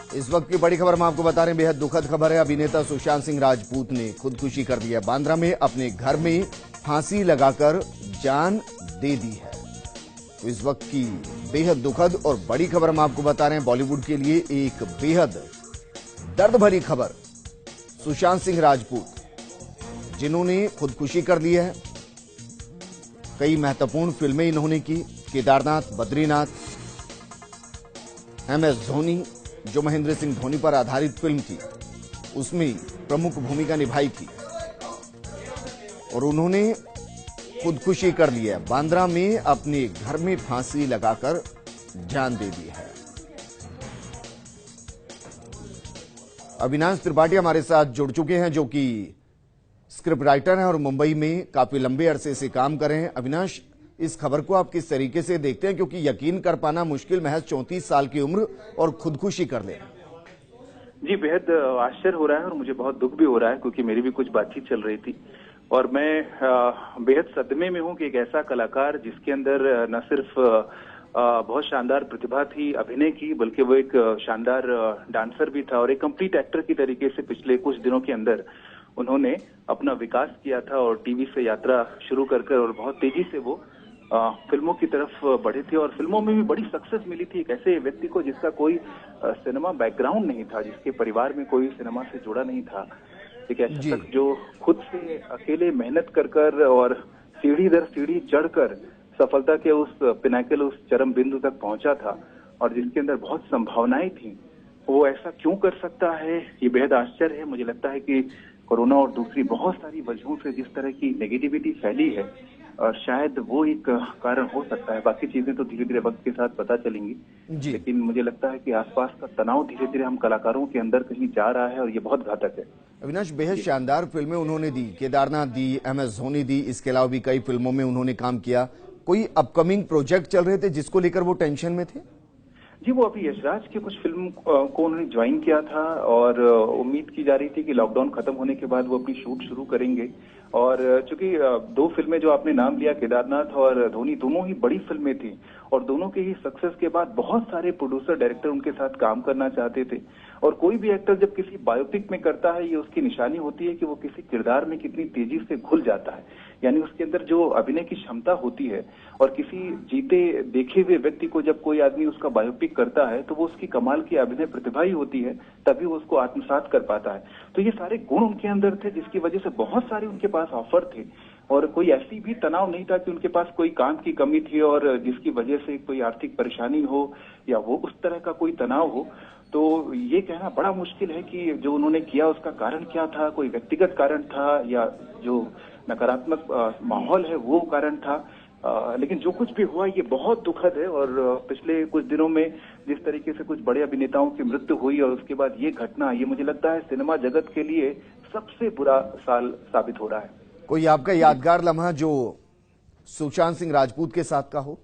इस वक्त की बड़ी खबर हम आपको बता रहे हैं, बेहद दुखद खबर है। अभिनेता सुशांत सिंह राजपूत ने खुदकुशी कर दी है। बांद्रा में अपने घर में फांसी लगाकर जान दे दी है। तो इस वक्त की बेहद दुखद और बड़ी खबर हम आपको बता रहे हैं। बॉलीवुड के लिए एक बेहद दर्द भरी खबर। सुशांत सिंह राजपूत जिन्होंने खुदकुशी कर ली है। कई महत्वपूर्ण फिल्में इन्होंने की, केदारनाथ, बद्रीनाथ, MS धोनी, जो महेंद्र सिंह धोनी पर आधारित फिल्म थी, उसमें प्रमुख भूमिका निभाई थी और उन्होंने खुदकुशी कर ली है। बांद्रा में अपने घर में फांसी लगाकर जान दे दी है। अविनाश त्रिपाठी हमारे साथ जुड़ चुके हैं, जो कि स्क्रिप्ट राइटर हैं और मुंबई में काफी लंबे अरसे से काम कर रहे हैं। अविनाश, इस खबर को आप किस तरीके से देखते हैं, क्योंकि यकीन कर पाना मुश्किल, महज 34 साल की उम्र और खुदकुशी कर ले। जी, बेहद आश्चर्य हो रहा है और मुझे बहुत दुख भी हो रहा है, क्योंकि मेरी भी कुछ बातचीत चल रही थी और मैं बेहद सदमे में हूं कि एक ऐसा कलाकार जिसके अंदर न सिर्फ बहुत शानदार प्रतिभा थी अभिनय की, बल्कि वो एक शानदार डांसर भी था और एक कंप्लीट एक्टर की तरीके से पिछले कुछ दिनों के अंदर उन्होंने अपना विकास किया था और टीवी से यात्रा शुरू कर और बहुत तेजी से वो फिल्मों की तरफ बढ़े थे और फिल्मों में भी बड़ी सक्सेस मिली थी। एक ऐसे व्यक्ति को जिसका कोई सिनेमा बैकग्राउंड नहीं था, जिसके परिवार में कोई सिनेमा से जुड़ा नहीं था, एक ऐसा शख्स जो खुद से अकेले मेहनत कर और सीढ़ी दर सीढ़ी चढ़कर सफलता के उस पिनाकल, उस चरम बिंदु तक पहुंचा था और जिसके अंदर बहुत संभावनाएं थी। वो ऐसा क्यों कर सकता है, ये बेहद आश्चर्य है। मुझे लगता है कि कोरोना और दूसरी बहुत सारी वजहों से जिस तरह की नेगेटिविटी फैली है, और शायद वो एक कारण हो सकता है। बाकी चीजें तो धीरे धीरे वक्त के साथ पता चलेंगी, लेकिन मुझे लगता है कि आसपास का तनाव धीरे धीरे हम कलाकारों के अंदर कहीं जा रहा है और ये बहुत घातक है। अविनाश, बेहद शानदार फिल्में उन्होंने दी, केदारनाथ दी, MS धोनी दी, इसके अलावा भी कई फिल्मों में उन्होंने काम किया। कोई अपकमिंग प्रोजेक्ट चल रहे थे जिसको लेकर वो टेंशन में थे? जी, वो अभी यशराज के कुछ फिल्म को उन्होंने ज्वाइन किया था और उम्मीद की जा रही थी कि लॉकडाउन खत्म होने के बाद वो अपनी शूट शुरू करेंगे। और चूंकि दो फिल्में जो आपने नाम लिया, केदारनाथ और धोनी, दोनों ही बड़ी फिल्में थी और दोनों के ही सक्सेस के बाद बहुत सारे प्रोड्यूसर, डायरेक्टर उनके साथ काम करना चाहते थे। और कोई भी एक्टर जब किसी बायोपिक में करता है, ये उसकी निशानी होती है कि वो किसी किरदार में कितनी तेजी से घुल जाता है, यानी उसके अंदर जो अभिनय की क्षमता होती है। और किसी जीते देखे हुए व्यक्ति को जब कोई आदमी उसका बायोपिक करता है तो वो उसकी कमाल की अभिनय प्रतिभा ही होती है, तभी वो उसको आत्मसात कर पाता है। तो ये सारे गुण उनके अंदर थे, जिसकी वजह से बहुत सारे उनके पास ऑफर थे और कोई ऐसी भी तनाव नहीं था कि उनके पास कोई काम की कमी थी और जिसकी वजह से कोई आर्थिक परेशानी हो या वो उस तरह का कोई तनाव हो। तो ये कहना बड़ा मुश्किल है कि जो उन्होंने किया उसका कारण क्या था, कोई व्यक्तिगत कारण था या जो नकारात्मक माहौल है वो कारण था। लेकिन जो कुछ भी हुआ ये बहुत दुखद है और पिछले कुछ दिनों में जिस तरीके से कुछ बड़े अभिनेताओं की मृत्यु हुई और उसके बाद ये घटना, ये मुझे लगता है सिनेमा जगत के लिए सबसे बुरा साल साबित हो रहा है। कोई आपका यादगार लम्हा जो सुशांत सिंह राजपूत के साथ का हो?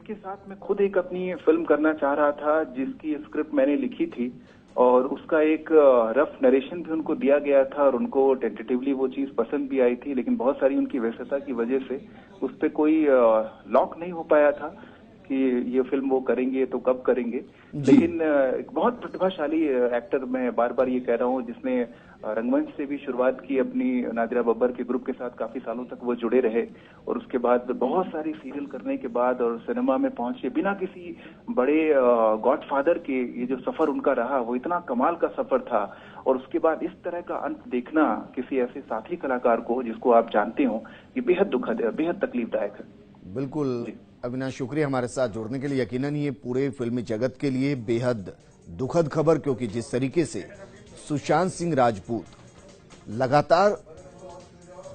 के साथ मैं खुद एक अपनी फिल्म करना चाह रहा था जिसकी स्क्रिप्ट मैंने लिखी थी और उसका एक रफ नरेशन भी उनको दिया गया था और उनको टेंटेटिवली वो चीज पसंद भी आई थी, लेकिन बहुत सारी उनकी व्यस्तता की वजह से उस पर कोई लॉक नहीं हो पाया था कि ये फिल्म वो करेंगे तो कब करेंगे। लेकिन एक बहुत प्रतिभाशाली एक्टर, मैं बार बार ये कह रहा हूँ, जिसने रंगमंच से भी शुरुआत की अपनी, नादिरा बब्बर के ग्रुप के साथ काफी सालों तक वो जुड़े रहे और उसके बाद बहुत सारी सीरियल करने के बाद और सिनेमा में पहुंचे बिना किसी बड़े गॉडफादर के, ये जो सफर उनका रहा वो इतना कमाल का सफर था। और उसके बाद इस तरह का अंत देखना किसी ऐसे साथी कलाकार को जिसको आप जानते हो, ये बेहद दुखद है, बेहद तकलीफदायक है। बिल्कुल अविनाश, शुक्रिया हमारे साथ जुड़ने के लिए। यकीनन ये पूरे फिल्मी जगत के लिए बेहद दुखद खबर, क्योंकि जिस तरीके से सुशांत सिंह राजपूत लगातार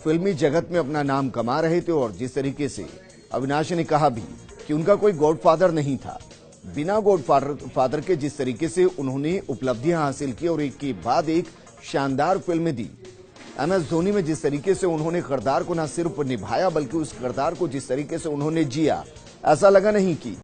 फिल्मी जगत में अपना नाम कमा रहे थे और जिस तरीके से अविनाश ने कहा भी कि उनका कोई गॉडफादर नहीं था, बिना गॉडफादर के जिस तरीके से उन्होंने उपलब्धियां हासिल की और एक के बाद एक शानदार फिल्में दी। MS धोनी में जिस तरीके से उन्होंने किरदार को न सिर्फ निभाया बल्कि उस किरदार को जिस तरीके से उन्होंने जिया, ऐसा लगा नहीं कि